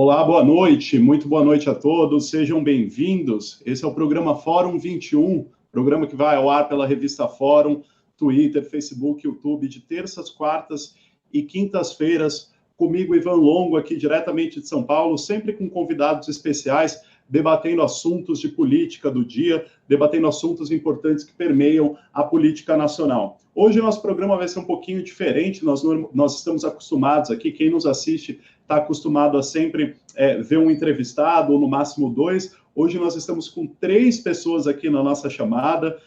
Olá, boa noite, muito boa noite a todos, sejam bem-vindos. Esse é o programa Fórum 21, programa que vai ao ar pela revista Fórum, Twitter, Facebook, YouTube, de terças, quartas e quintas-feiras, comigo, Ivan Longo, aqui diretamente de São Paulo, sempre com convidados especiais, debatendo assuntos de política do dia, debatendo assuntos importantes que permeiam a política nacional. Hoje o nosso programa vai ser um pouquinho diferente, nós estamos acostumados aqui, quem nos assiste está acostumado a sempre ver um entrevistado, ou no máximo dois. Hoje nós estamos com 3 pessoas aqui na nossa chamada,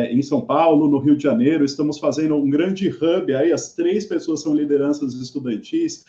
em São Paulo, no Rio de Janeiro, estamos fazendo um grande hub, aí as 3 pessoas são lideranças estudantis,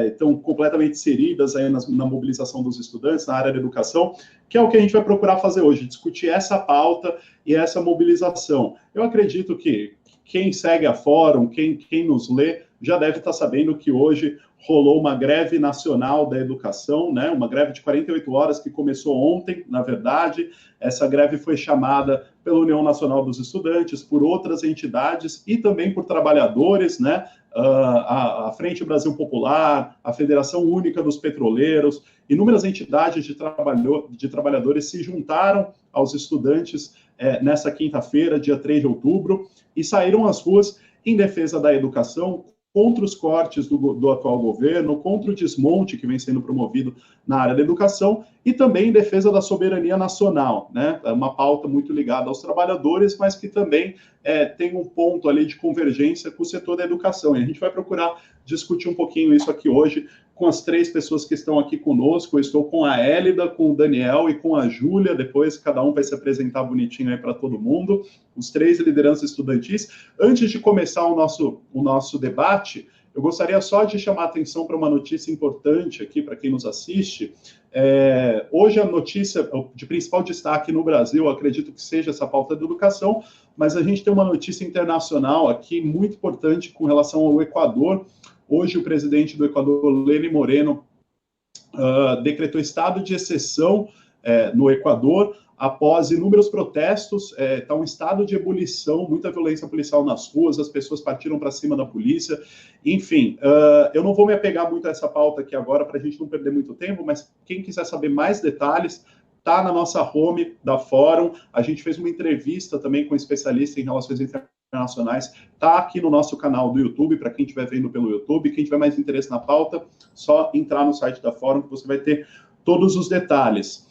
estão completamente inseridas aí na mobilização dos estudantes, na área da educação, que é o que a gente vai procurar fazer hoje, discutir essa pauta e essa mobilização. Eu acredito que quem segue a Fórum, quem nos lê, já deve estar sabendo que hoje rolou uma greve nacional da educação, né? Uma greve de 48 horas que começou ontem, na verdade. Essa greve foi chamada pela União Nacional dos Estudantes, por outras entidades e também por trabalhadores, né? A Frente Brasil Popular, a Federação Única dos Petroleiros, inúmeras entidades de trabalhadores se juntaram aos estudantes nessa quinta-feira, dia 3 de outubro, e saíram às ruas em defesa da educação, contra os cortes do atual governo, contra o desmonte que vem sendo promovido na área da educação e também em defesa da soberania nacional, né? É uma pauta muito ligada aos trabalhadores, mas que também tem um ponto ali de convergência com o setor da educação. E a gente vai procurar discutir um pouquinho isso aqui hoje com as 3 pessoas que estão aqui conosco. Eu estou com a Hélida, com o Daniel e com a Júlia. Depois cada um vai se apresentar bonitinho aí para todo mundo. Os 3 lideranças estudantis. Antes de começar o nosso debate, eu gostaria só de chamar a atenção para uma notícia importante aqui para quem nos assiste. Hoje a notícia de principal destaque no Brasil, eu acredito que seja essa pauta da educação, mas a gente tem uma notícia internacional aqui muito importante com relação ao Equador. Hoje o presidente do Equador, Lenín Moreno, decretou estado de exceção no Equador, após inúmeros protestos. Está um estado de ebulição, muita violência policial nas ruas, as pessoas partiram para cima da polícia, enfim, eu não vou me apegar muito a essa pauta aqui agora, para a gente não perder muito tempo, mas quem quiser saber mais detalhes, está na nossa home da Fórum. A gente fez uma entrevista também com um especialista em relações internacionais, está aqui no nosso canal do YouTube, para quem estiver vendo pelo YouTube. Quem tiver mais interesse na pauta, só entrar no site da Fórum, que você vai ter todos os detalhes.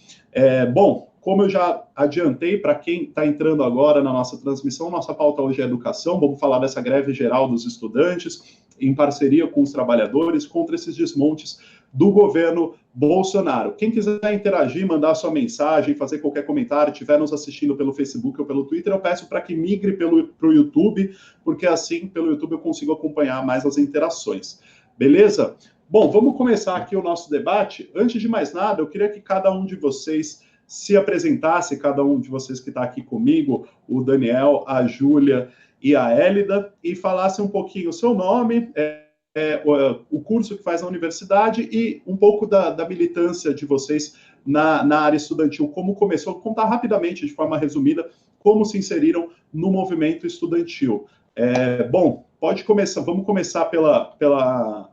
Bom, como eu já adiantei, para quem está entrando agora na nossa transmissão, nossa pauta hoje é educação. Vamos falar dessa greve geral dos estudantes, em parceria com os trabalhadores, contra esses desmontes do governo Bolsonaro. Quem quiser interagir, mandar sua mensagem, fazer qualquer comentário, estiver nos assistindo pelo Facebook ou pelo Twitter, eu peço para que migre para o YouTube, porque assim, pelo YouTube, eu consigo acompanhar mais as interações. Beleza? Bom, vamos começar aqui o nosso debate. Antes de mais nada, eu queria que cada um de vocês se apresentasse, cada um de vocês que está aqui comigo, o Daniel, a Júlia e a Hélida, e falasse um pouquinho o seu nome, o curso que faz na universidade e um pouco da militância de vocês na área estudantil, como começou, contar rapidamente, de forma resumida, como se inseriram no movimento estudantil. Bom, pode começar, vamos começar pela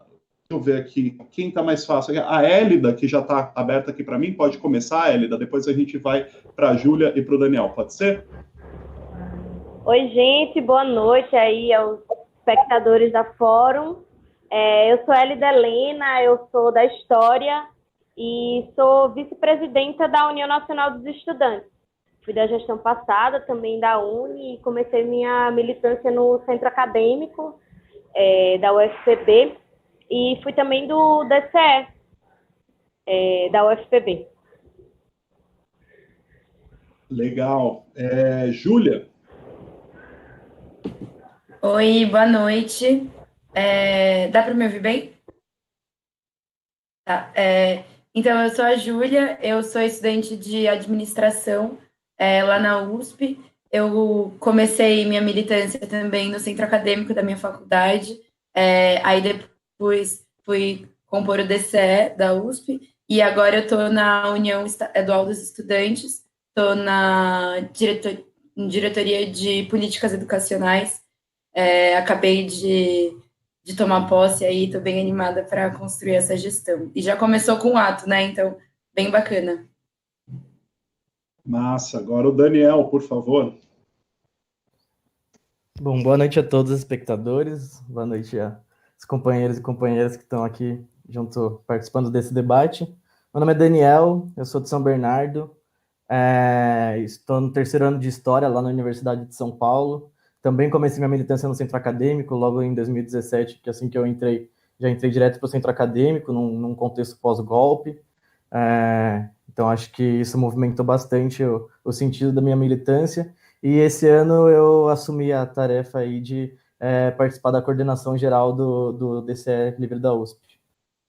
deixa eu ver aqui, quem está mais fácil? A Hélida, que já está aberta aqui para mim, pode começar, Hélida, depois a gente vai para a Júlia e para o Daniel, pode ser? Oi, gente, boa noite aí aos espectadores da Fórum. Eu sou Hélida Helena, eu sou da História e sou vice-presidenta da União Nacional dos Estudantes. Fui da gestão passada, também da UNE, e comecei minha militância no centro acadêmico da UFPB, e fui também do DCE, da UFPB. Legal. Júlia? Oi, boa noite. Dá para me ouvir bem? Tá. Então, eu sou a Júlia, eu sou estudante de administração lá na USP. Eu comecei minha militância também no centro acadêmico da minha faculdade, aí depois fui compor o DCE da USP, e agora eu estou na União Estadual dos Estudantes, estou na diretoria de políticas educacionais. Acabei de de tomar posse aí, estou bem animada para construir essa gestão. E já começou com o ato, né? Então, bem bacana. Massa. Agora o Daniel, por favor. Bom, boa noite a todos os espectadores, boa noite aos companheiros e companheiras que estão aqui junto, participando desse debate. Meu nome é Daniel, eu sou de São Bernardo, estou no 3º ano de História lá na Universidade de São Paulo. Também comecei minha militância no Centro Acadêmico logo em 2017, que assim que eu entrei, já entrei direto para o Centro Acadêmico, num contexto pós-golpe. Então acho que isso movimentou bastante o sentido da minha militância. E esse ano eu assumi a tarefa aí de participar da coordenação geral do DCE Livre da USP.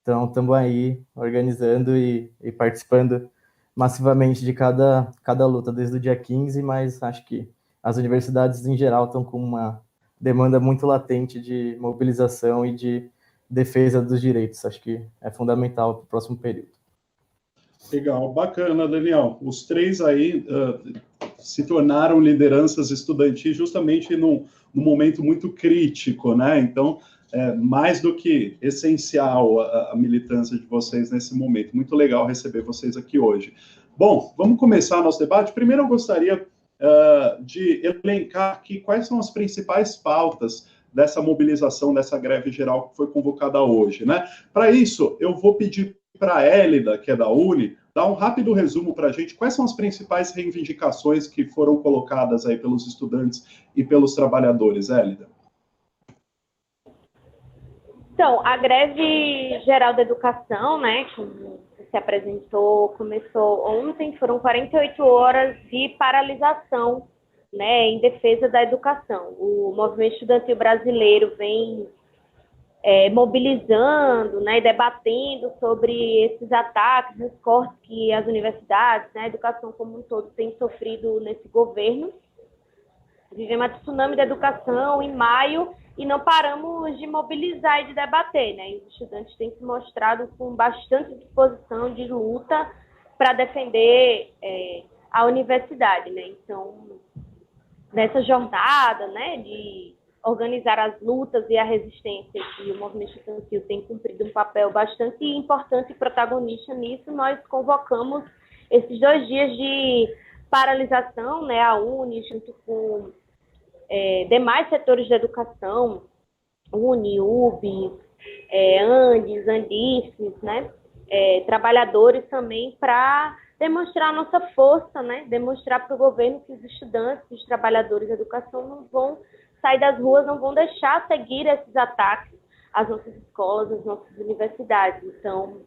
Então, estamos aí organizando e participando massivamente de cada luta desde o dia 15, mas acho que as universidades em geral estão com uma demanda muito latente de mobilização e de defesa dos direitos. Acho que é fundamental para o próximo período. Legal, bacana, Daniel. Os três aí se tornaram lideranças estudantis justamente num momento muito crítico, né? Então, mais do que essencial a militância de vocês nesse momento. Muito legal receber vocês aqui hoje. Bom, vamos começar nosso debate. Primeiro, eu gostaria de elencar aqui quais são as principais pautas dessa mobilização, dessa greve geral que foi convocada hoje, né? Para isso, eu vou pedir para a Hélida, que é da UNE, dar um rápido resumo para a gente, quais são as principais reivindicações que foram colocadas aí pelos estudantes e pelos trabalhadores, Hélida? Então, a greve geral da educação, né, que se apresentou, começou ontem, foram 48 horas de paralisação, né, em defesa da educação. O movimento estudantil brasileiro vem mobilizando, né, debatendo sobre esses ataques, os cortes que as universidades, né, a educação como um todo tem sofrido nesse governo. Vivemos a tsunami da educação em maio e não paramos de mobilizar e de debater, né? E os estudantes têm se mostrado com bastante disposição de luta para defender a universidade, né? Então, nessa jornada, né, de organizar as lutas e a resistência, que o movimento estudantil tem cumprido um papel bastante importante e protagonista nisso, nós convocamos esses 2 dias de paralisação, né, a UNE, junto com demais setores da educação, UNE, UB, Andes, Andices, né, trabalhadores também, para demonstrar a nossa força, né, demonstrar para o governo que os estudantes, os trabalhadores da educação não vão sair das ruas, não vão deixar seguir esses ataques às nossas escolas, às nossas universidades. Então,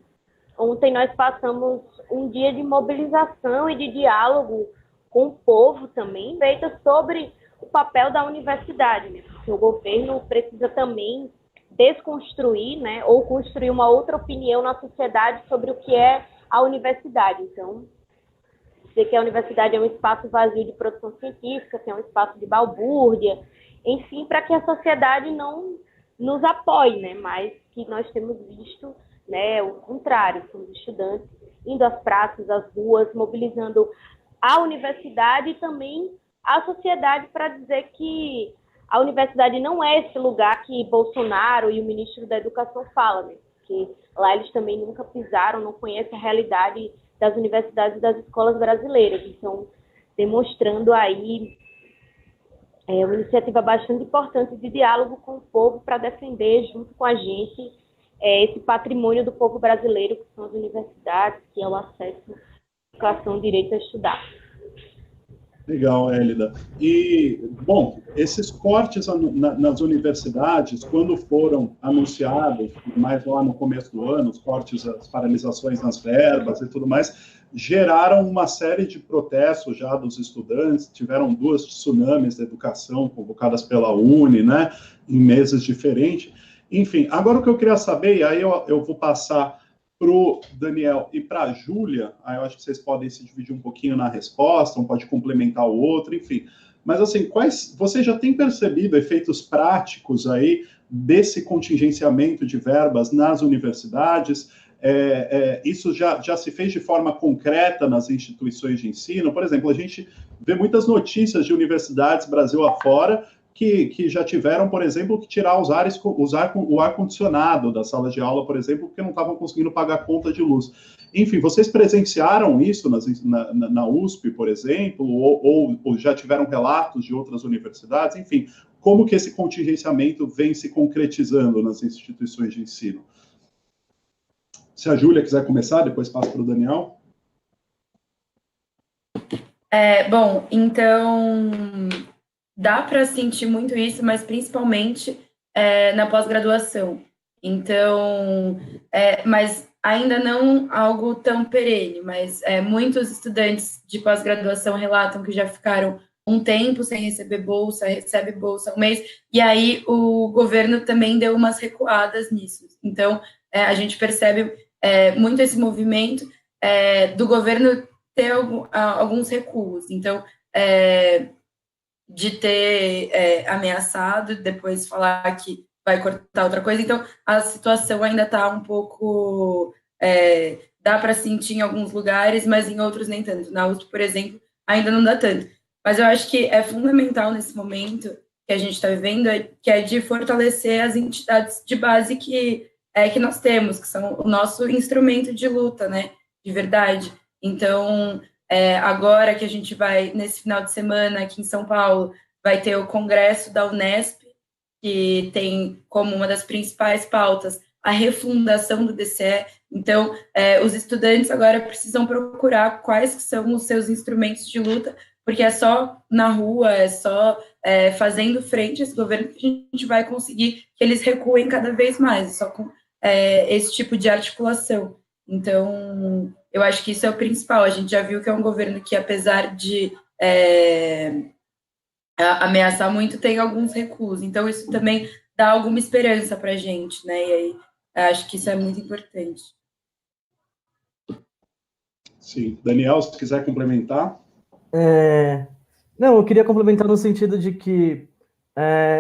ontem nós passamos um dia de mobilização e de diálogo com o povo também, feita sobre o papel da universidade, né? Porque o governo precisa também desconstruir, né, ou construir uma outra opinião na sociedade sobre o que é a universidade. Então, dizer que a universidade é um espaço vazio de produção científica, que é um espaço de balbúrdia, enfim, para que a sociedade não nos apoie, né? Mas que nós temos visto, né, o contrário, são os estudantes indo às praças, às ruas, mobilizando a universidade e também a sociedade para dizer que a universidade não é esse lugar que Bolsonaro e o ministro da Educação falam, né? Porque lá eles também nunca pisaram, não conhecem a realidade das universidades e das escolas brasileiras. Então, demonstrando aí uma iniciativa bastante importante de diálogo com o povo para defender, junto com a gente, esse patrimônio do povo brasileiro, que são as universidades, que é o acesso à educação, o direito a estudar. Legal, Hélida. E, bom, esses cortes nas universidades, quando foram anunciados, mais lá no começo do ano, os cortes, as paralisações nas verbas e tudo mais, geraram uma série de protestos já dos estudantes, tiveram 2 tsunamis da educação convocadas pela UNE, né, em meses diferentes. Enfim, agora o que eu queria saber, e aí eu vou passar para o Daniel e para a Júlia, aí eu acho que vocês podem se dividir um pouquinho na resposta, um pode complementar o outro, enfim. Mas, assim, você já tem percebido efeitos práticos aí desse contingenciamento de verbas nas universidades? Isso já se fez de forma concreta nas instituições de ensino? Por exemplo, a gente vê muitas notícias de universidades Brasil afora que já tiveram, por exemplo, que tirar usar o ar-condicionado da sala de aula, por exemplo, porque não estavam conseguindo pagar a conta de luz. Enfim, vocês presenciaram isso na USP, por exemplo, ou já tiveram relatos de outras universidades? Enfim, como que esse contingenciamento vem se concretizando nas instituições de ensino? Se a Júlia quiser começar, depois passo para o Daniel. Bom, então, dá para sentir muito isso, mas principalmente na pós-graduação. Então, mas ainda não algo tão perene, mas muitos estudantes de pós-graduação relatam que já ficaram um tempo sem receber bolsa, recebe bolsa um mês, e aí o governo também deu umas recuadas nisso. Então, a gente percebe muito esse movimento do governo ter alguns recuos. Então, de ter ameaçado, depois falar que vai cortar outra coisa. Então, a situação ainda está um pouco... dá para sentir em alguns lugares, mas em outros nem tanto. Na USP, por exemplo, ainda não dá tanto. Mas eu acho que é fundamental nesse momento que a gente está vivendo, que é de fortalecer as entidades de base que nós temos, que são o nosso instrumento de luta, né, de verdade. Então, agora que a gente vai, nesse final de semana, aqui em São Paulo, vai ter o Congresso da Unesp, que tem como uma das principais pautas a refundação do DCE. Então, os estudantes agora precisam procurar quais são os seus instrumentos de luta, porque é só na rua, é só fazendo frente a esse governo que a gente vai conseguir que eles recuem cada vez mais, só com esse tipo de articulação. Então, eu acho que isso é o principal. A gente já viu que é um governo que, apesar de ameaçar muito, tem alguns recuos. Então, isso também dá alguma esperança para a gente, né? E aí, acho que isso é muito importante. Sim. Daniel, se quiser complementar. Não, eu queria complementar no sentido de que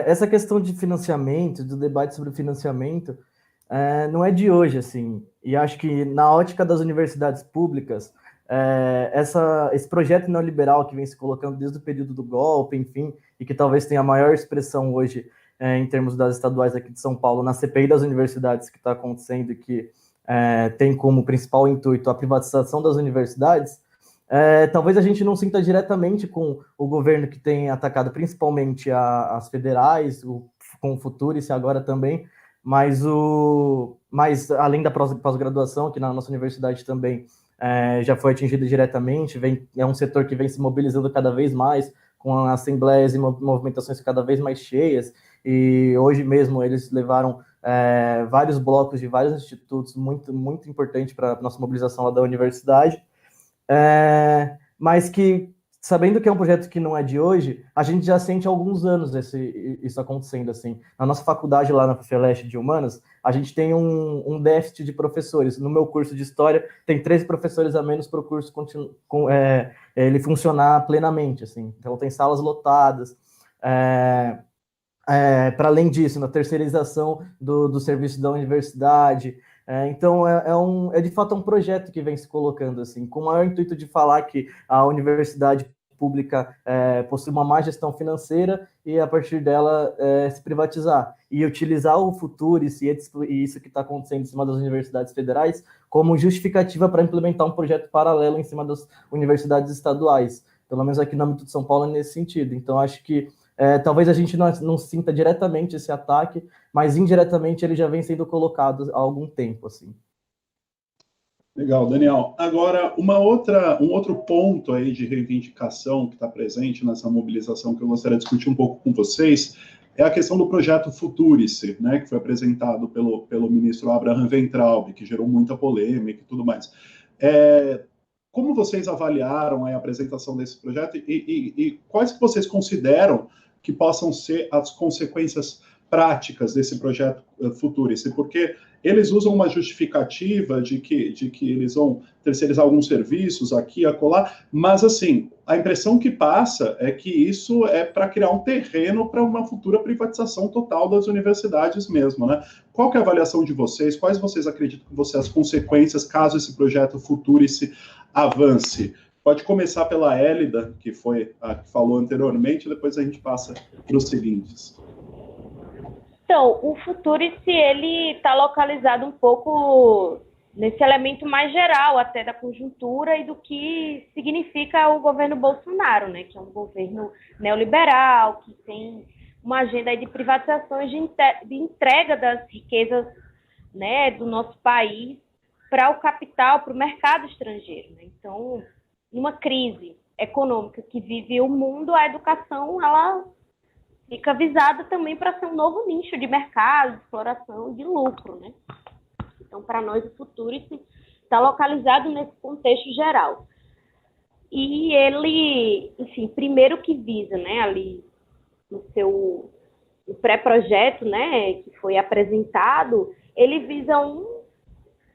essa questão de financiamento, do debate sobre financiamento, não é de hoje, assim, e acho que na ótica das universidades públicas, esse projeto neoliberal que vem se colocando desde o período do golpe, enfim, e que talvez tenha a maior expressão hoje em termos das estaduais aqui de São Paulo, na CPI das universidades que está acontecendo e que tem como principal intuito a privatização das universidades, talvez a gente não sinta diretamente com o governo que tem atacado principalmente as federais, com o Futurice agora também, mas além da pós-graduação, que na nossa universidade também já foi atingido diretamente, é um setor que vem se mobilizando cada vez mais, com assembleias e movimentações cada vez mais cheias, e hoje mesmo eles levaram vários blocos de vários institutos, muito, muito importante para a nossa mobilização lá da universidade, mas que, sabendo que é um projeto que não é de hoje, a gente já sente há alguns anos isso acontecendo, assim. Na nossa faculdade lá na FELESH de Humanas, a gente tem um déficit de professores. No meu curso de História, tem 13 professores a menos para o curso ele funcionar plenamente, assim. Então, tem salas lotadas. Para além disso, na terceirização do serviço da universidade. Então, de fato um projeto que vem se colocando, assim, com o maior intuito de falar que a universidade pública possui uma má gestão financeira e, a partir dela, se privatizar. E utilizar o Futurice e isso que está acontecendo em cima das universidades federais como justificativa para implementar um projeto paralelo em cima das universidades estaduais. Pelo menos aqui no âmbito de São Paulo é nesse sentido. Então, acho que talvez a gente não sinta diretamente esse ataque, mas indiretamente ele já vem sendo colocado há algum tempo, assim. Legal, Daniel. Agora, um outro ponto aí de reivindicação que está presente nessa mobilização que eu gostaria de discutir um pouco com vocês é a questão do projeto Futurice, né, que foi apresentado pelo ministro Abraham Weintraub, que gerou muita polêmica e tudo mais. Como vocês avaliaram a apresentação desse projeto e quais que vocês consideram que possam ser as consequências práticas desse projeto Futurice? Porque eles usam uma justificativa de que eles vão terceirizar alguns serviços aqui, acolá, mas, assim, a impressão que passa é que isso é para criar um terreno para uma futura privatização total das universidades mesmo, né? Qual que é a avaliação de vocês? Quais vocês acreditam que vão ser as consequências caso esse projeto Futurice avance? Pode começar pela Hélida, que foi a que falou anteriormente, depois a gente passa para os seguintes. Então, o Futurice, ele está localizado um pouco nesse elemento mais geral até da conjuntura e do que significa o governo Bolsonaro, né? Que é um governo neoliberal, que tem uma agenda aí de privatizações, de entrega das riquezas, né, do nosso país para o capital, para o mercado estrangeiro, né? Então, numa crise econômica que vive o mundo, a educação, ela fica visada também para ser um novo nicho de mercado, de exploração, de lucro, né? Então, para nós, o Futurice está localizado nesse contexto geral. E ele, enfim, primeiro que visa, né, ali no seu pré-projeto, né, que foi apresentado, ele visa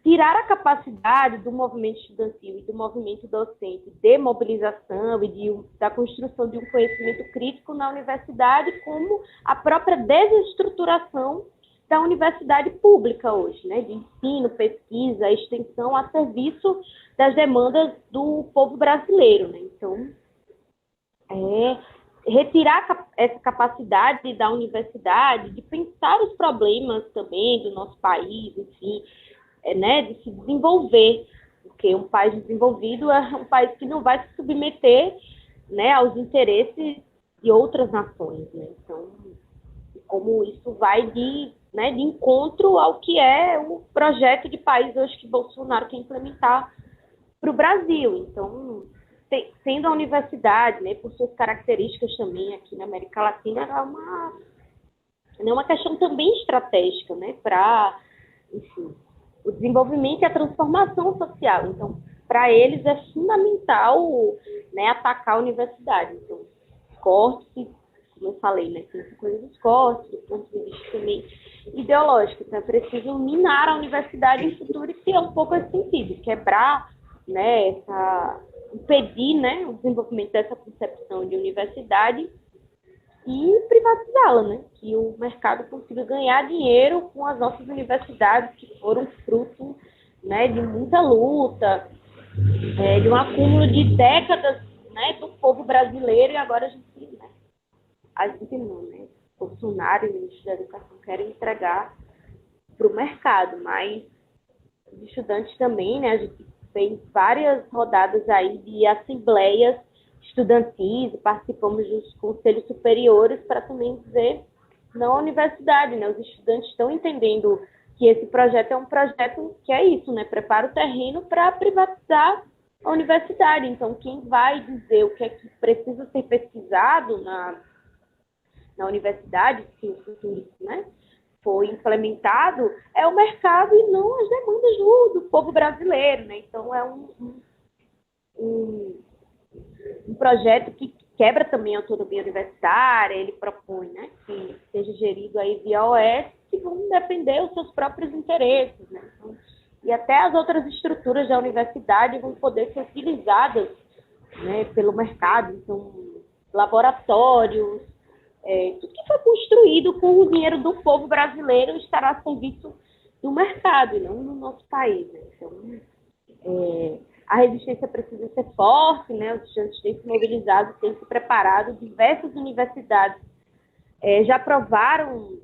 tirar a capacidade do movimento estudantil e do movimento docente de mobilização e da construção de um conhecimento crítico na universidade, como a própria desestruturação da universidade pública hoje, né, de ensino, pesquisa, extensão a serviço das demandas do povo brasileiro, né? Então, retirar essa capacidade da universidade de pensar os problemas também do nosso país, enfim, né, de se desenvolver, porque um país desenvolvido é um país que não vai se submeter, né, aos interesses de outras nações, né? Então, como isso vai de encontro ao que é o projeto de país hoje que Bolsonaro quer implementar para o Brasil. Então, sendo a universidade, né, por suas características também aqui na América Latina, é uma questão também estratégica, né, para, enfim, o desenvolvimento e a transformação social. Então, para eles é fundamental, né, atacar a universidade. Então, cortes, como eu falei, né, tem essa coisa dos cortes, do ponto de vista também ideológico. Então, é preciso minar a universidade em futuro, e que é um pouco esse sentido, quebrar, né, impedir, né, o desenvolvimento dessa concepção de universidade e privatizá-la, né, que o mercado consiga ganhar dinheiro com as nossas universidades, que foram fruto, né, de muita luta, de um acúmulo de décadas, né, do povo brasileiro, e agora a gente não, né, Bolsonaro e o ministro da Educação querem entregar para o mercado, mas os estudantes também, né, a gente fez várias rodadas aí de assembleias estudantis, participamos dos conselhos superiores para também dizer não à universidade, né? Os estudantes estão entendendo que esse projeto é um projeto que é isso, né? Prepara o terreno para privatizar a universidade. Então, quem vai dizer o que é que precisa ser pesquisado na universidade, se o futuro, né, foi implementado, é o mercado e não as demandas do povo brasileiro, né? Então, é um projeto que quebra também a autonomia universitária. Ele propõe, né, que seja gerido aí via OS, que vão defender os seus próprios interesses, né? Então, e até as outras estruturas da universidade vão poder ser utilizadas, né, pelo mercado. Então, laboratórios, tudo que foi construído com o dinheiro do povo brasileiro estará a serviço do mercado e não no nosso país, né? Então, a resistência precisa ser forte, né? Os estudantes têm se mobilizado, têm se preparado. Diversas universidades já aprovaram,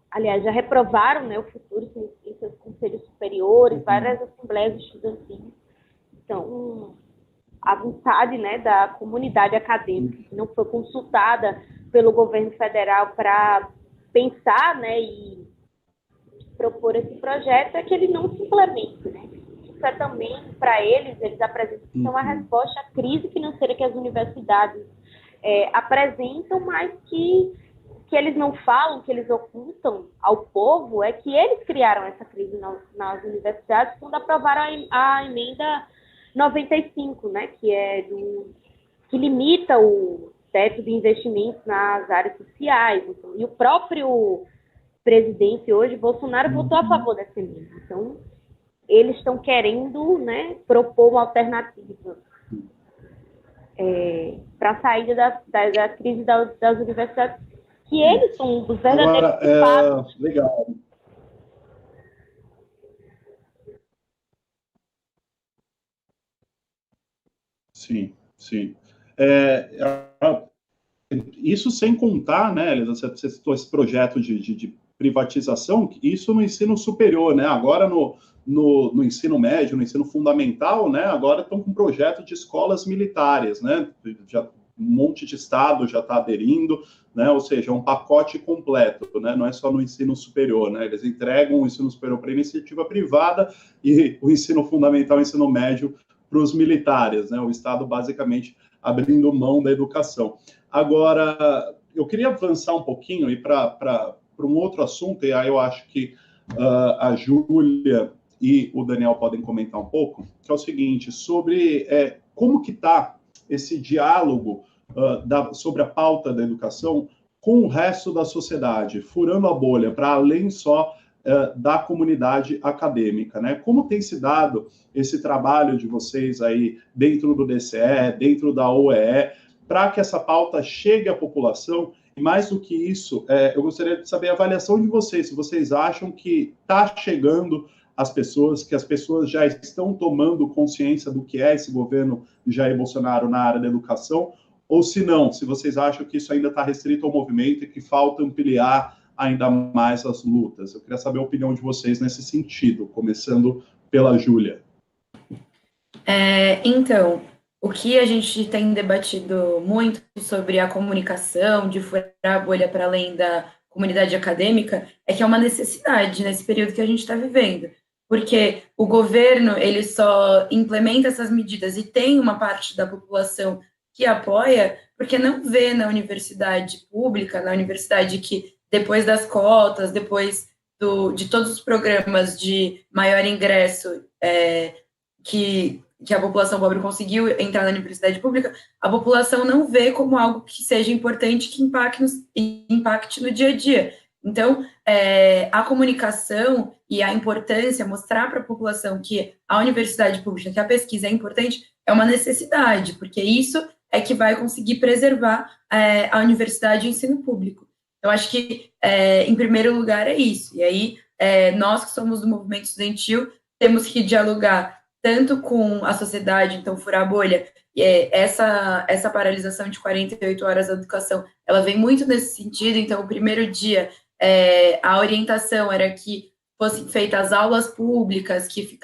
aliás, já reprovaram, né, o futuro em seus conselhos superiores, várias assembleias estudantis. Então, a vontade, né, da comunidade acadêmica, que não foi consultada pelo governo federal para pensar, né, e propor esse projeto, é que ele não se implemente, né? Isso é também, para eles apresentam que é uma resposta à crise financeira que as universidades apresentam, mas que eles não falam, que eles ocultam ao povo, é que eles criaram essa crise nas universidades quando aprovaram a emenda 95, né, que limita o teto de investimentos nas áreas sociais. Então, e o próprio presidente hoje, Bolsonaro, votou a favor dessa emenda. Então, eles estão querendo, né, propor uma alternativa para a saída da crise das universidades, que eles são os verdadeiros culpados. Legal. Sim, sim. É, isso sem contar, né, Elisa, você citou esse projeto de privatização, isso no ensino superior, né? Agora no ensino médio, no ensino fundamental, né? Agora estão com um projeto de escolas militares, né? Já, um monte de estado já está aderindo, né? Ou seja, é um pacote completo, né? Não é só no ensino superior, né? Eles entregam o ensino superior para iniciativa privada e o ensino fundamental, o ensino médio para os militares, né? O Estado basicamente abrindo mão da educação. Agora, eu queria avançar um pouquinho e para um outro assunto, e aí eu acho que a Júlia e o Daniel podem comentar um pouco, que é o seguinte, sobre como que está esse diálogo sobre a pauta da educação com o resto da sociedade, furando a bolha, para além só da comunidade acadêmica, né? Como tem se dado esse trabalho de vocês aí dentro do DCE, dentro da OEE, para que essa pauta chegue à população? E mais do que isso, eu gostaria de saber a avaliação de vocês, se vocês acham que está chegando às pessoas, que as pessoas já estão tomando consciência do que é esse governo Jair Bolsonaro na área da educação, ou se não, se vocês acham que isso ainda está restrito ao movimento e que falta ampliar ainda mais as lutas. Eu queria saber a opinião de vocês nesse sentido, começando pela Júlia. Então, o que a gente tem debatido muito sobre a comunicação, de furar a bolha para além da comunidade acadêmica, é que é uma necessidade nesse período que a gente está vivendo. Porque o governo, ele só implementa essas medidas e tem uma parte da população que apoia, porque não vê na universidade pública, na universidade que depois das cotas, depois de todos os programas de maior ingresso que a população pobre conseguiu entrar na universidade pública, a população não vê como algo que seja importante, que impacte no dia a dia. Então, a comunicação e a importância, mostrar para a população que a universidade pública, que a pesquisa é importante, é uma necessidade, porque isso é que vai conseguir preservar a universidade e o ensino público. Eu acho que, em primeiro lugar, é isso. E aí, nós que somos do movimento estudantil, temos que dialogar tanto com a sociedade, então, furar a bolha. Essa paralisação de 48 horas da educação, ela vem muito nesse sentido. Então, o primeiro dia, a orientação era que fossem feitas aulas públicas, que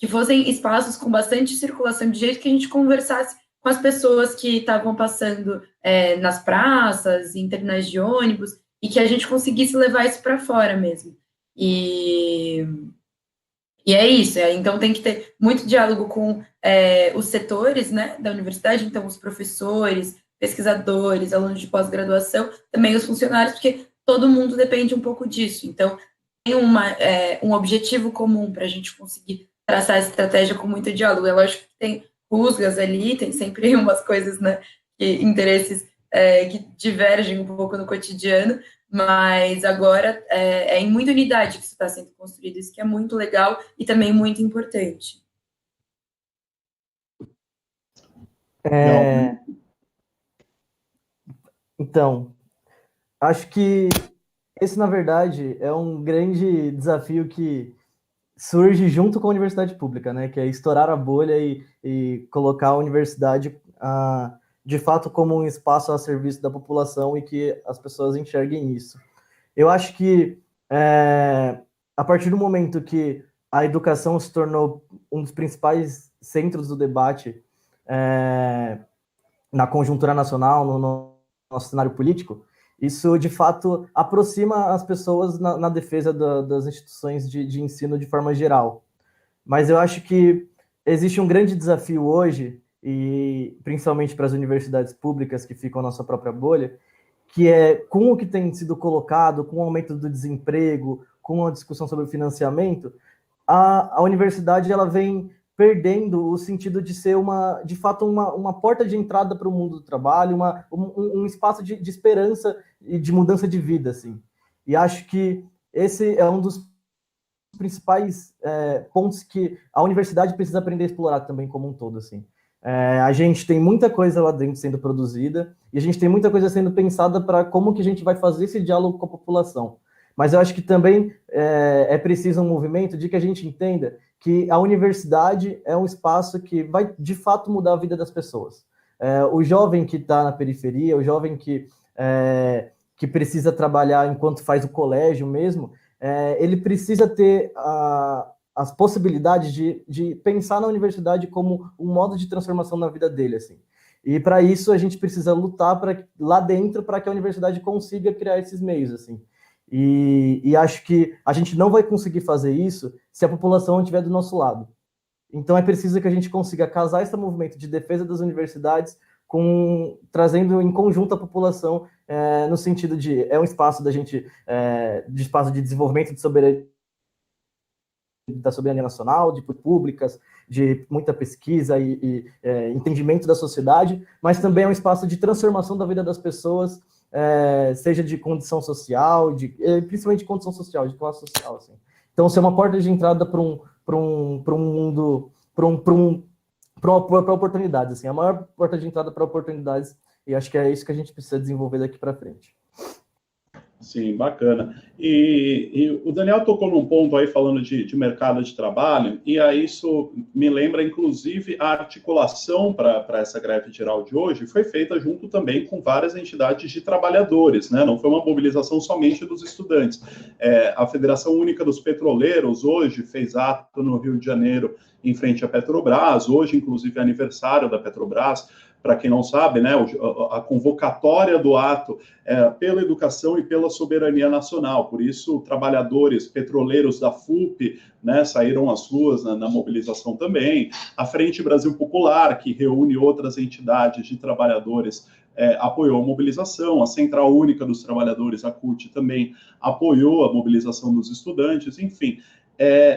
fossem espaços com bastante circulação, de jeito que a gente conversasse com as pessoas que estavam passando nas praças, em terminais de ônibus, e que a gente conseguisse levar isso para fora mesmo. E é isso. Então, tem que ter muito diálogo com os setores, né, da universidade, então, os professores, pesquisadores, alunos de pós-graduação, também os funcionários, porque todo mundo depende um pouco disso. Então, tem um objetivo comum para a gente conseguir traçar essa estratégia com muito diálogo. É lógico que tem rusgas ali, tem sempre umas coisas, né, interesses que divergem um pouco no cotidiano, mas agora é em muita unidade que isso está sendo construído, isso que é muito legal e também muito importante. Então, acho que esse, na verdade, é um grande desafio que surge junto com a universidade pública, né? Que é estourar a bolha e colocar a universidade, de fato, como um espaço a serviço da população e que as pessoas enxerguem isso. Eu acho que, a partir do momento que a educação se tornou um dos principais centros do debate na conjuntura nacional, no nosso cenário político, isso, de fato, aproxima as pessoas na defesa das instituições de ensino de forma geral. Mas eu acho que existe um grande desafio hoje, e principalmente para as universidades públicas que ficam na sua própria bolha, que é, com o que tem sido colocado, com o aumento do desemprego, com a discussão sobre o financiamento, a universidade ela vem perdendo o sentido de ser, de fato, uma porta de entrada para o mundo do trabalho, um espaço de esperança e de mudança de vida, assim. E acho que esse é um dos principais pontos que a universidade precisa aprender a explorar também como um todo, assim. A gente tem muita coisa lá dentro sendo produzida e a gente tem muita coisa sendo pensada para como que a gente vai fazer esse diálogo com a população. Mas eu acho que também é preciso um movimento de que a gente entenda que a universidade é um espaço que vai, de fato, mudar a vida das pessoas. O jovem que está na periferia, o jovem que precisa trabalhar enquanto faz o colégio mesmo, ele precisa ter as possibilidades de pensar na universidade como um modo de transformação na vida dele, assim. E para isso a gente precisa lutar lá dentro para que a universidade consiga criar esses meios, assim. E acho que a gente não vai conseguir fazer isso se a população não estiver do nosso lado. Então é preciso que a gente consiga casar esse movimento de defesa das universidades trazendo em conjunto a população no sentido de um espaço de espaço de desenvolvimento da soberania nacional, de públicas, de muita pesquisa e entendimento da sociedade, mas também é um espaço de transformação da vida das pessoas, seja de condição social, principalmente de condição social, de classe social, assim. Então, ser uma porta de entrada para um mundo, para oportunidades, assim, a maior porta de entrada para oportunidades, e acho que é isso que a gente precisa desenvolver daqui para frente. Sim, bacana. E o Daniel tocou num ponto aí falando de mercado de trabalho, e aí isso me lembra, inclusive, a articulação para essa greve geral de hoje foi feita junto também com várias entidades de trabalhadores, né? Não foi uma mobilização somente dos estudantes. A Federação Única dos Petroleiros hoje fez ato no Rio de Janeiro em frente à Petrobras, hoje, inclusive, é aniversário da Petrobras. Para quem não sabe, né, a convocatória do ato é pela educação e pela soberania nacional. Por isso, trabalhadores petroleiros da FUP, né, saíram às ruas na mobilização também. A Frente Brasil Popular, que reúne outras entidades de trabalhadores, apoiou a mobilização. A Central Única dos Trabalhadores, a CUT, também apoiou a mobilização dos estudantes. Enfim,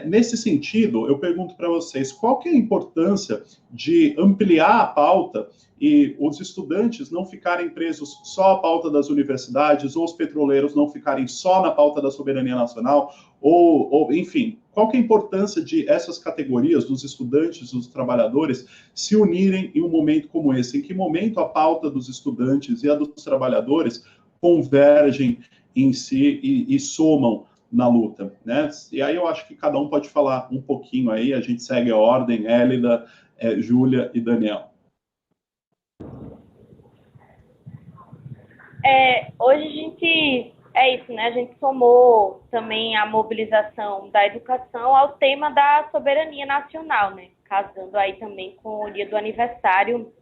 nesse sentido, eu pergunto para vocês, qual que é a importância de ampliar a pauta e os estudantes não ficarem presos só à pauta das universidades, ou os petroleiros não ficarem só na pauta da soberania nacional, ou enfim, qual que é a importância de essas categorias, dos estudantes, dos trabalhadores, se unirem em um momento como esse? Em que momento a pauta dos estudantes e a dos trabalhadores convergem em si e somam na luta, né? E aí eu acho que cada um pode falar um pouquinho aí, a gente segue a ordem, Hélida, Júlia e Daniel. Hoje a gente, isso, né? A gente somou também a mobilização da educação ao tema da soberania nacional, né? Casando aí também com o dia do aniversário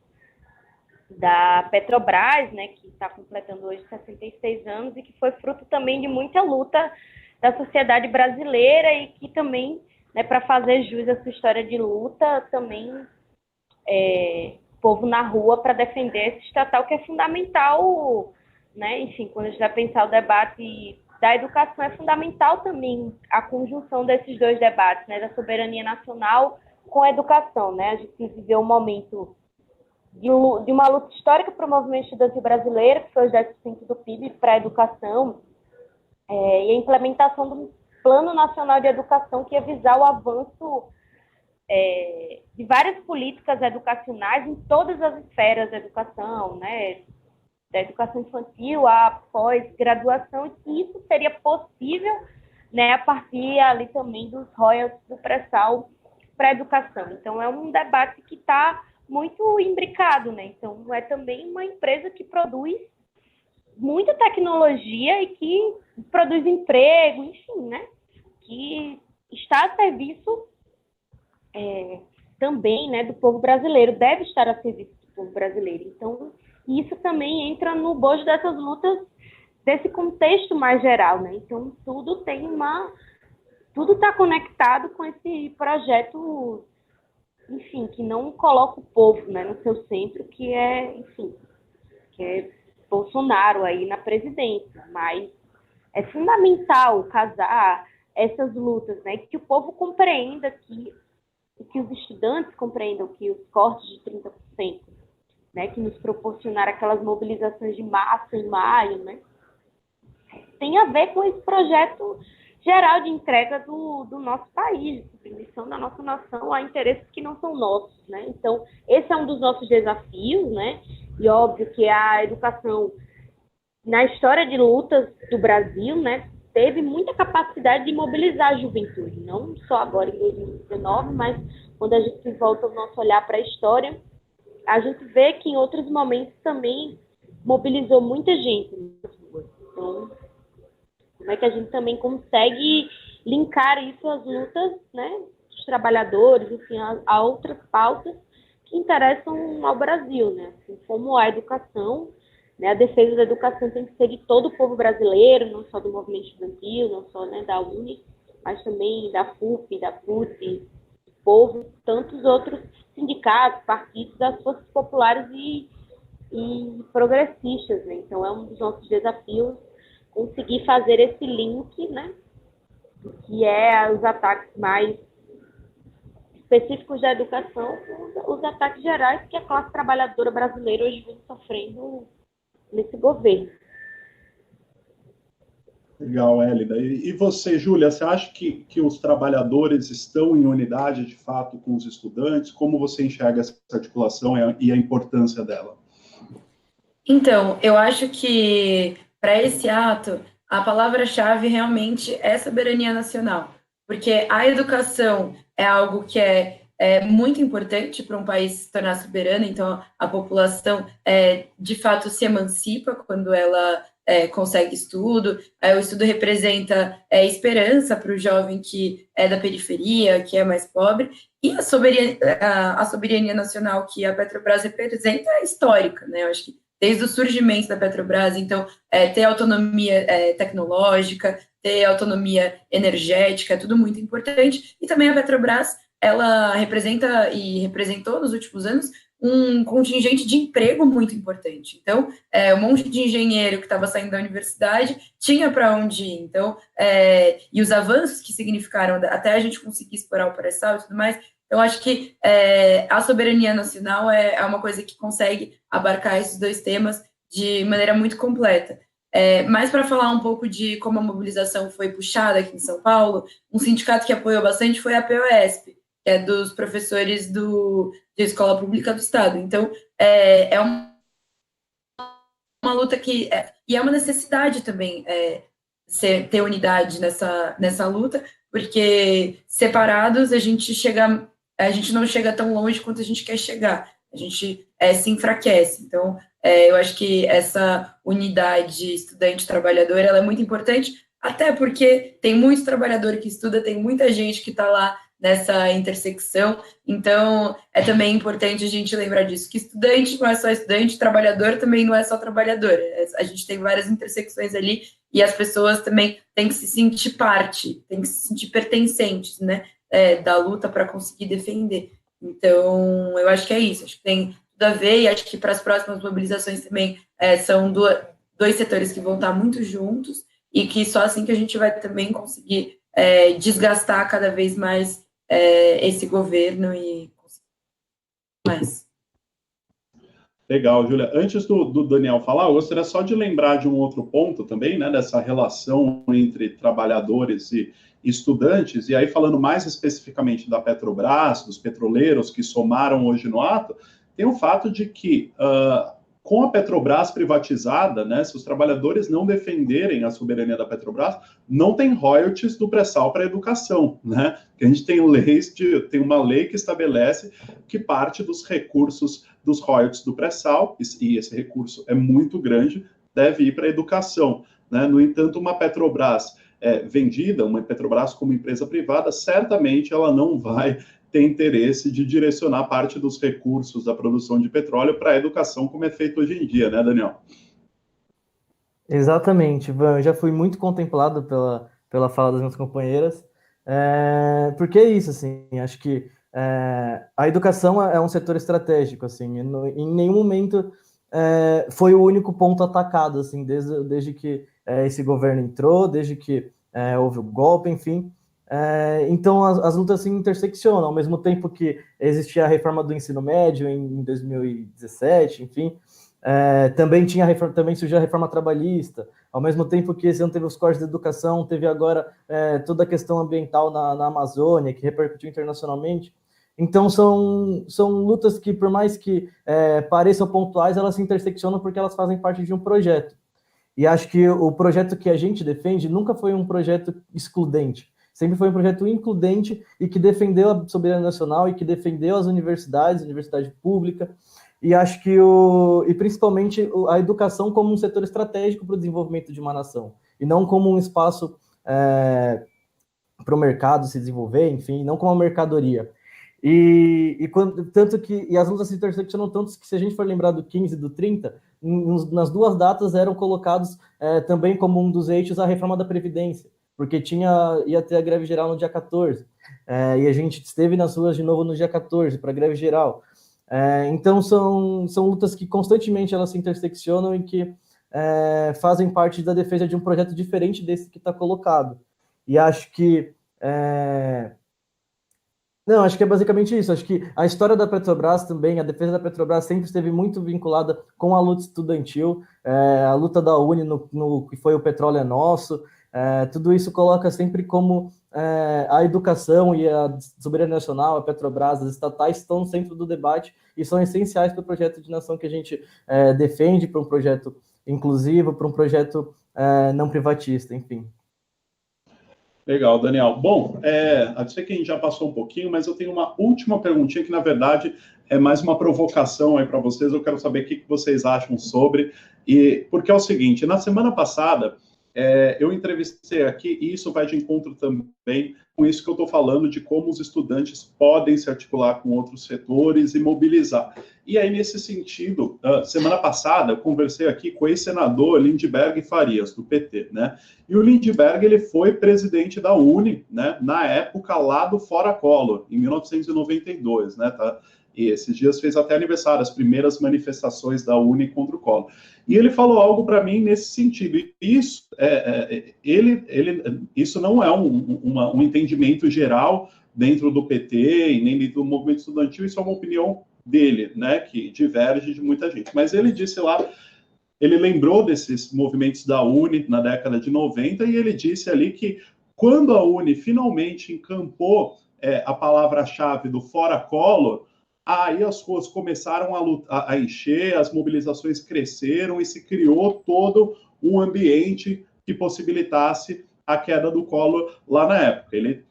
da Petrobras, né? Que está completando hoje 66 anos e que foi fruto também de muita luta da sociedade brasileira e que também, né, para fazer jus a sua história de luta, também povo na rua para defender esse estatal que é fundamental, né? Enfim, quando a gente vai pensar o debate da educação, é fundamental também a conjunção desses dois debates, né, da soberania nacional com a educação, né? A gente viveu um momento de uma luta histórica para o movimento estudantil brasileiro, que foi os 10% do PIB para a educação, e a implementação do Plano Nacional de Educação, que ia visar o avanço de várias políticas educacionais em todas as esferas da educação, né? Da educação infantil à pós-graduação, e que isso seria possível, né, a partir ali também dos royalties do pré-sal para a educação. Então, é um debate que está muito imbricado, né? Então, é também uma empresa que produz muita tecnologia e que produz emprego, enfim, né? Que está a serviço também, né, do povo brasileiro, deve estar a serviço do povo brasileiro. Então, isso também entra no bojo dessas lutas, desse contexto mais geral, né? Então, tudo está conectado com esse projeto, enfim, que não coloca o povo, né, no seu centro, que é Bolsonaro aí na presidência, mas é fundamental casar essas lutas, né, que o povo compreenda que os estudantes compreendam que os cortes de 30%, né, que nos proporcionaram aquelas mobilizações de massa em maio, né, tem a ver com esse projeto geral de entrega do nosso país, de submissão da nossa nação a interesses que não são nossos, né? Então, esse é um dos nossos desafios, né? E óbvio que a educação, na história de lutas do Brasil, né, teve muita capacidade de mobilizar a juventude, não só agora em 2019, mas quando a gente volta o nosso olhar para a história, a gente vê que em outros momentos também mobilizou muita gente nas ruas. Então, como é que a gente também consegue linkar isso às lutas, né, dos trabalhadores, enfim, a outras pautas que interessam ao Brasil, né, assim, como a educação, né, a defesa da educação tem que ser de todo o povo brasileiro, não só do movimento estudantil, não só, né, da UNE, mas também da FUP, da PUT, do povo, tantos outros sindicatos, partidos, das forças populares e progressistas, né? Então é um dos nossos desafios conseguir fazer esse link, né, que é os ataques mais específicos da educação com os ataques gerais que a classe trabalhadora brasileira hoje vem sofrendo nesse governo. Legal, Hélida. E você, Júlia, você acha que os trabalhadores estão em unidade, de fato, com os estudantes? Como você enxerga essa articulação e a importância dela? Então, eu acho que para esse ato, a palavra-chave realmente é soberania nacional, porque a educação é algo que é muito importante para um país se tornar soberano, então a população de fato se emancipa quando ela consegue estudo, o estudo representa esperança para o jovem que é da periferia, que é mais pobre, e a soberania nacional que a Petrobras representa é histórica, né? Eu acho que desde o surgimento da Petrobras, então, ter autonomia tecnológica, ter autonomia energética, é tudo muito importante, e também a Petrobras, ela representa e representou nos últimos anos um contingente de emprego muito importante. Então, um monte de engenheiro que estava saindo da universidade tinha para onde ir. Então, e os avanços que significaram até a gente conseguir explorar o pré-sal e tudo mais. Então, acho que a soberania nacional é uma coisa que consegue abarcar esses dois temas de maneira muito completa. Mas para falar um pouco de como a mobilização foi puxada aqui em São Paulo, um sindicato que apoiou bastante foi a POSP, que é dos professores de Escola Pública do Estado. Então, é uma luta que... e é uma necessidade também ter unidade nessa luta, porque separados a gente não chega tão longe quanto a gente quer chegar. A gente se enfraquece. Então, eu acho que essa unidade estudante-trabalhadora ela é muito importante, até porque tem muito trabalhador que estuda, tem muita gente que está lá nessa intersecção. Então, é também importante a gente lembrar disso, que estudante não é só estudante, trabalhador também não é só trabalhador. A gente tem várias intersecções ali e as pessoas também têm que se sentir parte, têm que se sentir pertencentes, né, da luta para conseguir defender. Então, eu acho que é isso, acho que tem tudo a ver, e acho que para as próximas mobilizações também são dois setores que vão estar muito juntos, e que só assim que a gente vai também conseguir desgastar cada vez mais esse governo e conseguir mais. Legal, Júlia. Antes do Daniel falar, eu gostaria só de lembrar de um outro ponto também, né, dessa relação entre trabalhadores e estudantes, e aí falando mais especificamente da Petrobras, dos petroleiros que somaram hoje no ato, tem o fato de que, com a Petrobras privatizada, né, se os trabalhadores não defenderem a soberania da Petrobras, não tem royalties do pré-sal para a educação, né? Porque a gente tem uma lei que estabelece que parte dos recursos dos royalties do pré-sal, e esse recurso é muito grande, deve ir para a educação, né? No entanto, uma Petrobras vendida, uma Petrobras como empresa privada, certamente ela não vai ter interesse de direcionar parte dos recursos da produção de petróleo para a educação, como é feito hoje em dia, né, Daniel? Exatamente, Ivan. Eu já fui muito contemplado pela fala das minhas companheiras, porque é isso, assim, acho que a educação é um setor estratégico, assim, em nenhum momento foi o único ponto atacado, assim, desde que esse governo entrou, desde que houve o golpe, enfim. Então as lutas se interseccionam, ao mesmo tempo que existia a reforma do ensino médio em 2017, enfim, também surgiu a reforma trabalhista, ao mesmo tempo que esse ano teve os cortes de educação, teve agora toda a questão ambiental na Amazônia, que repercutiu internacionalmente. Então são lutas que, por mais que pareçam pontuais, elas se interseccionam porque elas fazem parte de um projeto. E acho que o projeto que a gente defende nunca foi um projeto excludente, sempre foi um projeto includente e que defendeu a soberania nacional e que defendeu as universidades, universidade pública, e acho que e principalmente a educação como um setor estratégico para o desenvolvimento de uma nação, e não como um espaço para o mercado se desenvolver, enfim, não como uma mercadoria. Tanto que as lutas se interseccionam tanto que, se a gente for lembrar do 15 e do 30, nas duas datas eram colocados também como um dos eixos a reforma da Previdência, porque ia ter a greve geral no dia 14, e a gente esteve nas ruas de novo no dia 14 para a greve geral. Então são lutas que constantemente elas se interseccionam e que fazem parte da defesa de um projeto diferente desse que está colocado. E acho que não, acho que é basicamente isso. Acho que a história da Petrobras também, a defesa da Petrobras sempre esteve muito vinculada com a luta estudantil, a luta da UNE no que foi o Petróleo é Nosso, tudo isso coloca sempre como a educação e a soberania nacional, a Petrobras, as estatais estão no centro do debate e são essenciais para o projeto de nação que a gente defende, para um projeto inclusivo, para um projeto não privatista, enfim. Legal, Daniel. Bom, eu sei que a gente já passou um pouquinho, mas eu tenho uma última perguntinha que, na verdade, é mais uma provocação aí para vocês. Eu quero saber o que vocês acham sobre. Porque é o seguinte, na semana passada, eu entrevistei aqui, e isso vai de encontro também com isso que eu estou falando, de como os estudantes podem se articular com outros setores e mobilizar. E aí, nesse sentido, semana passada, eu conversei aqui com o ex-senador Lindbergh Farias, do PT, né? E o Lindbergh, ele foi presidente da UNE, né? Na época lá do Fora Collor, em 1992, né? Tá? E esses dias fez até aniversário, as primeiras manifestações da UNE contra o Collor. E ele falou algo para mim nesse sentido. Isso, isso não é um entendimento geral dentro do PT e nem dentro do movimento estudantil, isso é uma opinião dele, né, que diverge de muita gente. Mas ele disse lá, ele lembrou desses movimentos da UNE na década de 90 e ele disse ali que quando a UNE finalmente encampou a palavra-chave do Fora Collor, aí as ruas começaram a encher, as mobilizações cresceram e se criou todo um ambiente que possibilitasse a queda do Collor lá na época. Ele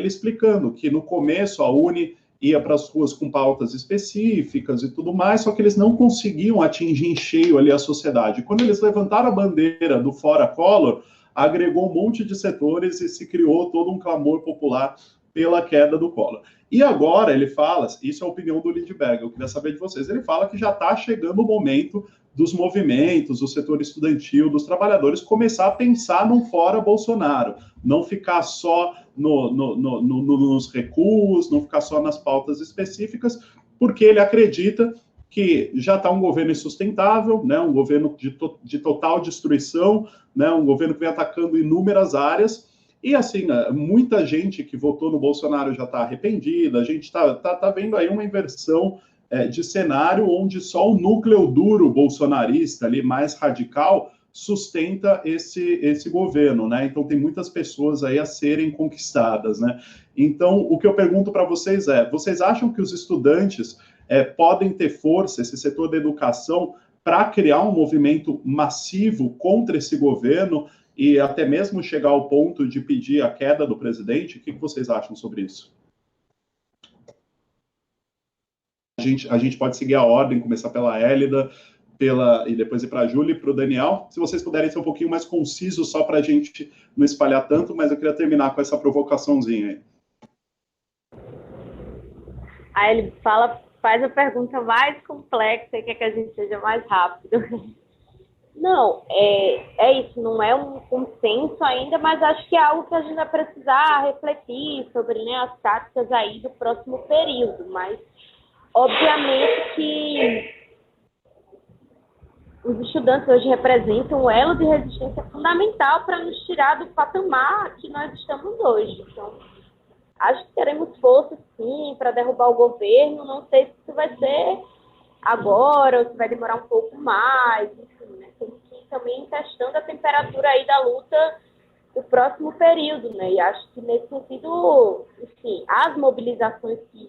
explicando que no começo a UNE ia para as ruas com pautas específicas e tudo mais, só que eles não conseguiam atingir em cheio ali a sociedade. Quando eles levantaram a bandeira do Fora Collor, agregou um monte de setores e se criou todo um clamor popular pela queda do Collor. E agora ele fala, isso é a opinião do Lindbergh, eu queria saber de vocês, ele fala que já está chegando o momento dos movimentos, do setor estudantil, dos trabalhadores, começar a pensar num fora Bolsonaro, não ficar só nos recuos, não ficar só nas pautas específicas, porque ele acredita que já está um governo insustentável, né, um governo de total destruição, né, um governo que vem atacando inúmeras áreas. E, assim, muita gente que votou no Bolsonaro já está arrependida, a gente está vendo aí uma inversão de cenário onde só o núcleo duro bolsonarista, ali, mais radical, sustenta esse governo, né? Então, tem muitas pessoas aí a serem conquistadas, né? Então, o que eu pergunto para vocês vocês acham que os estudantes podem ter força, esse setor da educação, para criar um movimento massivo contra esse governo, e até mesmo chegar ao ponto de pedir a queda do presidente? O que vocês acham sobre isso? A gente pode seguir a ordem, começar pela Hélida, e depois ir para a Júlia e para o Daniel. Se vocês puderem ser um pouquinho mais concisos, só para a gente não espalhar tanto, mas eu queria terminar com essa provocaçãozinha aí. Aí ele faz a pergunta mais complexa e quer que a gente seja mais rápido. Não, é isso, não é um consenso ainda, mas acho que é algo que a gente vai precisar refletir sobre, né, as táticas aí do próximo período, mas obviamente que os estudantes hoje representam um elo de resistência fundamental para nos tirar do patamar que nós estamos hoje. Então, acho que teremos força, sim, para derrubar o governo, não sei se isso vai ser agora ou se vai demorar um pouco mais, enfim, né? Tem que ir também testando a temperatura aí da luta do próximo período, né? E acho que nesse sentido, enfim, as mobilizações que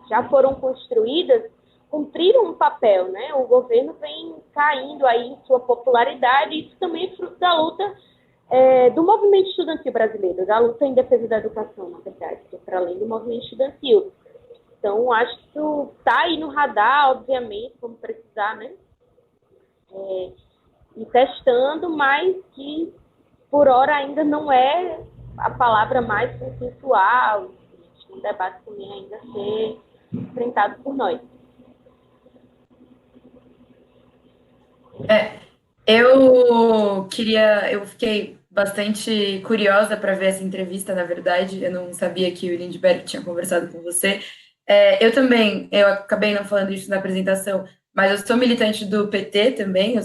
já foram construídas cumpriram um papel, né? O governo vem caindo aí em sua popularidade, e isso também é fruto da luta do movimento estudantil brasileiro, da luta em defesa da educação, na verdade, que é para além do movimento estudantil. Então, acho que isso está aí no radar, obviamente, como precisar, né? E testando, mas que, por hora, ainda não é a palavra mais consensual. Um debate também ainda a ser enfrentado por nós. Eu fiquei bastante curiosa para ver essa entrevista, na verdade. Eu não sabia que o Lindbergh tinha conversado com você. Eu acabei não falando isso na apresentação, mas eu sou militante do PT também,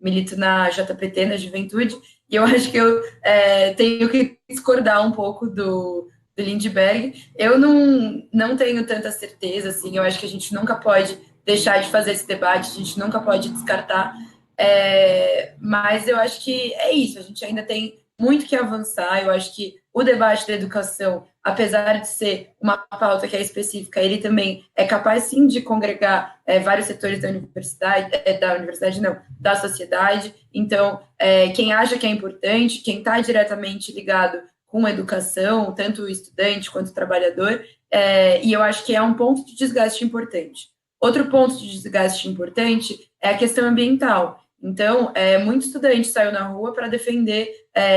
milito na JPT, na Juventude, e eu acho que eu tenho que discordar um pouco do Lindbergh. Eu não tenho tanta certeza, assim, eu acho que a gente nunca pode deixar de fazer esse debate, a gente nunca pode descartar, mas eu acho que é isso, a gente ainda tem muito que avançar. Eu acho que o debate da educação, apesar de ser uma pauta que é específica, ele também é capaz, sim, de congregar vários setores da sociedade. Então, quem acha que é importante, quem está diretamente ligado com a educação, tanto o estudante quanto o trabalhador, e eu acho que é um ponto de desgaste importante. Outro ponto de desgaste importante é a questão ambiental. Então, muito estudante saiu na rua para defender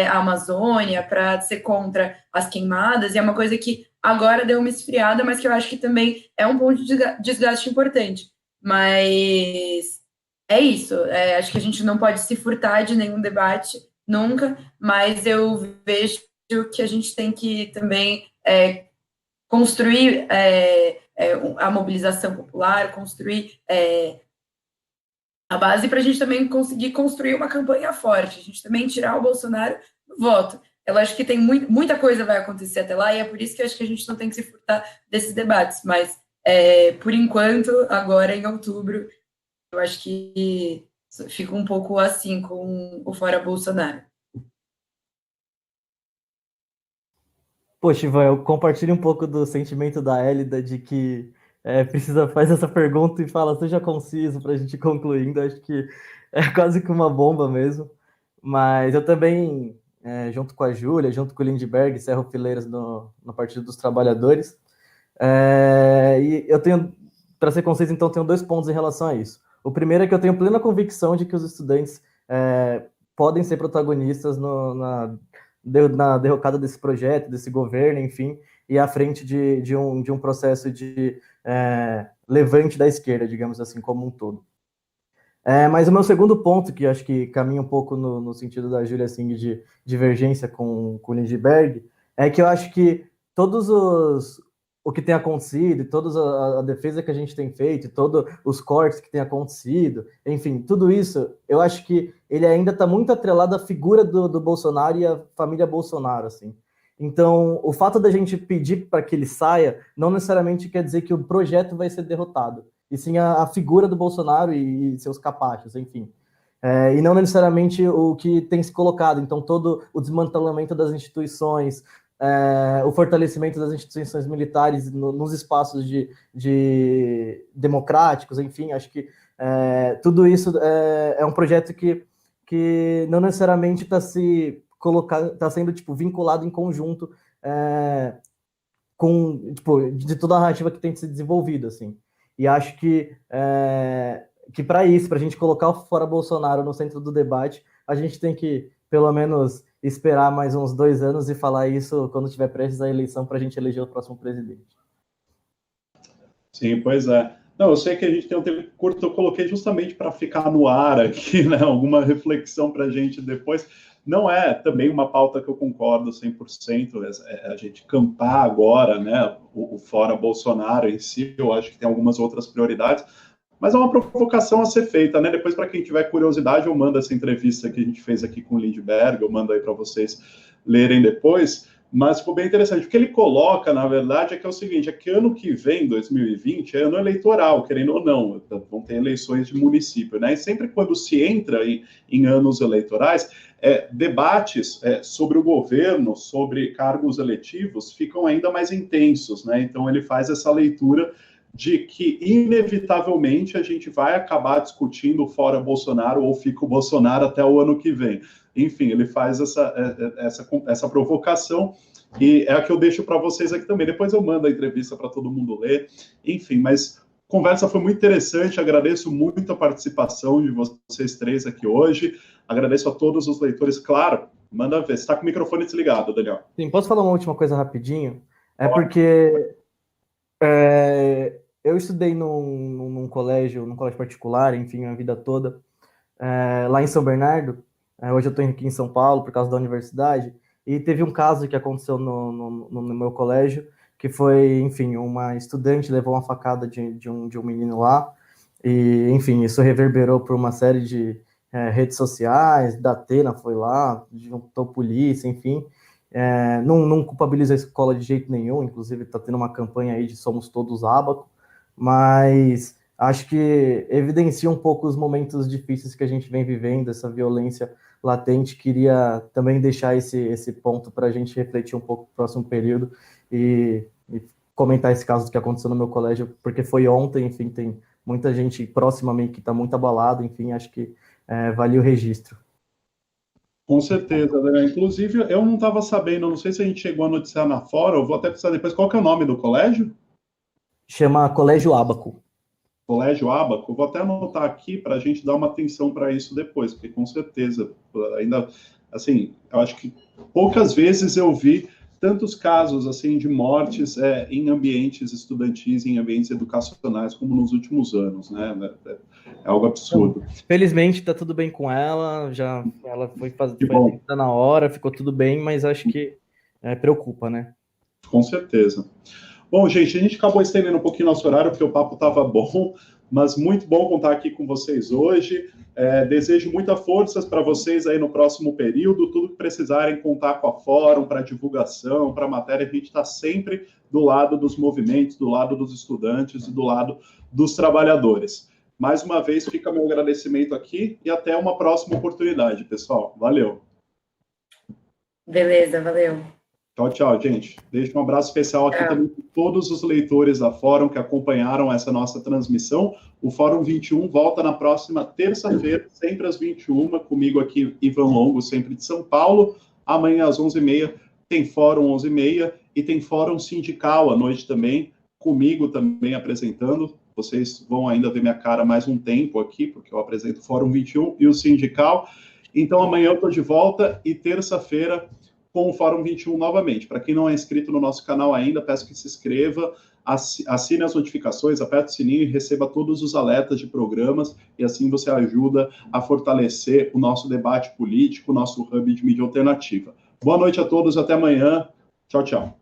a Amazônia, para ser contra as queimadas, e é uma coisa que agora deu uma esfriada, mas que eu acho que também é um ponto de desgaste importante. Mas é isso, acho que a gente não pode se furtar de nenhum debate, nunca, mas eu vejo que a gente tem que também construir a mobilização popular, construir a base para a gente também conseguir construir uma campanha forte, a gente também tirar o Bolsonaro do voto. Eu acho que tem muita coisa vai acontecer até lá, e é por isso que eu acho que a gente não tem que se furtar desses debates, mas por enquanto, agora em outubro, eu acho que fica um pouco assim com o fora Bolsonaro. Poxa, Ivan, eu compartilho um pouco do sentimento da Hélida de que precisa fazer essa pergunta e fala, seja conciso para a gente ir concluindo. Acho que é quase que uma bomba mesmo. Mas eu também, junto com a Júlia, junto com o Lindbergh, Cerro Fileiras no Partido dos Trabalhadores. E eu tenho, para ser conciso, então, tenho 2 pontos em relação a isso. O primeiro é que eu tenho plena convicção de que os estudantes podem ser protagonistas na derrocada desse projeto, desse governo, enfim, e à frente de um processo de levante da esquerda, digamos assim, como um todo. Mas o meu segundo ponto, que acho que caminha um pouco no sentido da Júlia, assim, de divergência com o Lindbergh, é que eu acho que o que tem acontecido, toda a defesa que a gente tem feito, todos os cortes que tem acontecido, enfim, tudo isso, eu acho que ele ainda está muito atrelado à figura do Bolsonaro e à família Bolsonaro, assim. Então, o fato da gente pedir para que ele saia não necessariamente quer dizer que o projeto vai ser derrotado, e sim a figura do Bolsonaro e seus capachos, enfim. E não necessariamente o que tem se colocado. Então, todo o desmantelamento das instituições, o fortalecimento das instituições militares nos espaços de democráticos, enfim, acho que tudo isso é um projeto que não necessariamente está sendo tipo, vinculado em conjunto com tipo, de toda a narrativa que tem se desenvolvido, assim. E acho que para isso, para a gente colocar o fora Bolsonaro no centro do debate, a gente tem que, pelo menos, esperar mais uns 2 anos e falar isso quando tiver prestes a eleição para a gente eleger o próximo presidente. Sim, pois é. Não, eu sei que a gente tem um tempo curto, eu coloquei justamente para ficar no ar aqui, né? Alguma reflexão para a gente depois. Não é também uma pauta que eu concordo 100%, a gente campar agora, né? O fora Bolsonaro em si, eu acho que tem algumas outras prioridades, mas é uma provocação a ser feita, né? Depois, para quem tiver curiosidade, eu mando essa entrevista que a gente fez aqui com o Lindbergh, eu mando aí para vocês lerem depois, mas ficou bem interessante. O que ele coloca, na verdade, é que é o seguinte, é que ano que vem, 2020, é ano eleitoral, querendo ou não, vão ter eleições de município, né? E sempre quando se entra em anos eleitorais, debates sobre o governo, sobre cargos eletivos, ficam ainda mais intensos, né? Então ele faz essa leitura de que, inevitavelmente, a gente vai acabar discutindo fora Bolsonaro ou fica o Bolsonaro até o ano que vem. Enfim, ele faz essa provocação, e é a que eu deixo para vocês aqui também. Depois eu mando a entrevista para todo mundo ler. Enfim, mas a conversa foi muito interessante, agradeço muito a participação de vocês três aqui hoje, agradeço a todos os leitores. Claro, manda ver, você está com o microfone desligado, Daniel. Sim, posso falar uma última coisa rapidinho? Porque eu estudei num colégio particular, enfim, a vida toda, lá em São Bernardo. Hoje eu estou aqui em São Paulo por causa da universidade, e teve um caso que aconteceu no meu colégio, que foi, enfim, uma estudante levou uma facada de um menino lá, e, enfim, isso reverberou por uma série de redes sociais, da Atena foi lá, juntou polícia, enfim. Não culpabilizo a escola de jeito nenhum, inclusive está tendo uma campanha aí de Somos Todos Ábaco, mas acho que evidencia um pouco os momentos difíceis que a gente vem vivendo, essa violência latente. Queria também deixar esse ponto para a gente refletir um pouco no próximo período e comentar esse caso que aconteceu no meu colégio, porque foi ontem, enfim, tem muita gente próxima a mim que está muito abalado, enfim, acho que vale o registro. Com certeza, né? Inclusive, eu não estava sabendo, não sei se a gente chegou a noticiar na Fora, eu vou até precisar depois, qual que é o nome do colégio? Chama Colégio Ábaco. Colégio Ábaco, vou até anotar aqui para a gente dar uma atenção para isso depois, porque com certeza, ainda, assim, eu acho que poucas vezes eu vi tantos casos, assim, de mortes em ambientes estudantis, em ambientes educacionais, como nos últimos anos, né? É algo absurdo. Felizmente, está tudo bem com ela, ela foi atendida na hora, ficou tudo bem, mas acho que preocupa, né? Com certeza. Bom, gente, a gente acabou estendendo um pouquinho nosso horário, porque o papo estava bom, mas muito bom contar aqui com vocês hoje. Desejo muita força para vocês aí no próximo período. Tudo que precisarem contar com a Fórum, para divulgação, para matéria, a gente está sempre do lado dos movimentos, do lado dos estudantes e do lado dos trabalhadores. Mais uma vez, fica meu agradecimento aqui e até uma próxima oportunidade, pessoal. Valeu. Beleza, valeu. Tchau, tchau, gente. Deixo um abraço especial aqui também para todos os leitores da Fórum que acompanharam essa nossa transmissão. O Fórum 21 volta na próxima terça-feira, sempre às 21, comigo aqui, Ivan Longo, sempre de São Paulo. Amanhã às 11h30 tem Fórum 11h30 e tem Fórum Sindical à noite também, comigo também apresentando. Vocês vão ainda ver minha cara mais um tempo aqui, porque eu apresento o Fórum 21 e o Sindical. Então amanhã eu estou de volta e terça-feira com o Fórum 21 novamente. Para quem não é inscrito no nosso canal ainda, peço que se inscreva, assine as notificações, aperte o sininho e receba todos os alertas de programas, e assim você ajuda a fortalecer o nosso debate político, o nosso hub de mídia alternativa. Boa noite a todos, até amanhã. Tchau, tchau.